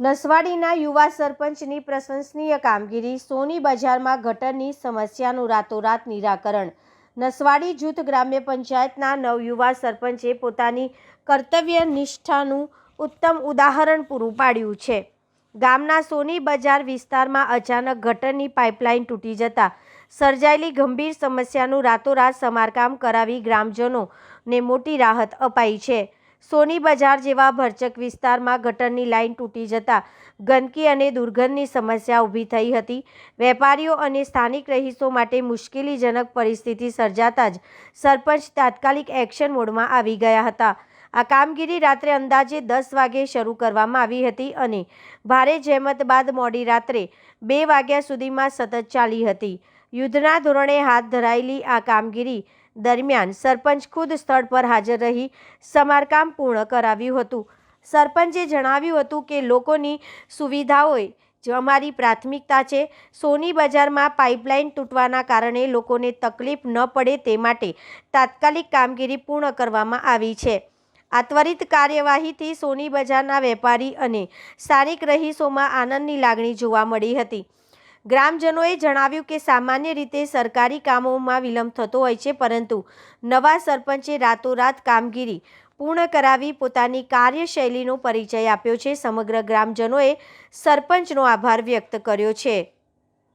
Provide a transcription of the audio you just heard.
નસવાડીના યુવા સરપંચની પ્રશંસનીય કામગીરી, સોની બજારમાં ગટરની સમસ્યાનું રાતોરાત નિરાકરણ। નસવાડી જૂથ ગ્રામ્ય પંચાયતના નવયુવા સરપંચે પોતાની કર્તવ્ય નિષ્ઠાનું ઉત્તમ ઉદાહરણ પૂરું પાડ્યું છે। ગામના સોની બજાર વિસ્તારમાં અચાનક ગટરની પાઇપલાઇન તૂટી જતા સર્જાયેલી ગંભીર સમસ્યાનું રાતોરાત સમારકામ કરાવી ગ્રામજનોને મોટી રાહત અપાઈ છે। સોની બજાર જેવા ભરચક વિસ્તારમાં ગટરની લાઇન તૂટી જતા ગંદકી અને દુર્ગંધની સમસ્યા ઊભી થઈ હતી। વેપારીઓ અને સ્થાનિક રહીશો માટે મુશ્કેલીજનક પરિસ્થિતિ સર્જાતા જ સરપંચ તાત્કાલિક એક્શન મોડમાં આવી ગયા હતા। આ કામગીરી રાત્રે અંદાજે 10 વાગે શરૂ કરવામાં આવી હતી અને ભારે જહેમત બાદ મોડી રાત્રે 2 વાગ્યા સુધીમાં સતત ચાલી હતી। યુદ્ધના ધોરણે હાથ ધરાયેલી આ કામગીરી દરમિયાન સરપંચ ખુદ સ્થળ પર હાજર રહી સમારકામ પૂર્ણ કરાવ્યું હતું। સરપંચે જણાવ્યું હતું કે લોકોની સુવિધાઓ જ અમારી પ્રાથમિકતા છે। સોની બજારમાં પાઇપલાઇન તૂટવાના કારણે લોકોને તકલીફ ન પડે તે માટે તાત્કાલિક કામગીરી પૂર્ણ કરવામાં આવી છે। આ ત્વરિત કાર્યવાહીથી સોની બજારના વેપારી અને સ્થાનિક રહીશોમાં આનંદની લાગણી જોવા મળી હતી। ગ્રામજનોએ જણાવ્યું કે સામાન્ય રીતે સરકારી કામોમાં વિલંબ થતો હોય છે, પરંતુ નવા સરપંચે રાતોરાત કામગીરી પૂર્ણ કરાવી પોતાની કાર્યશૈલીનો પરિચય આપ્યો છે। સમગ્ર ગ્રામજનોએ સરપંચનો આભાર વ્યક્ત કર્યો છે।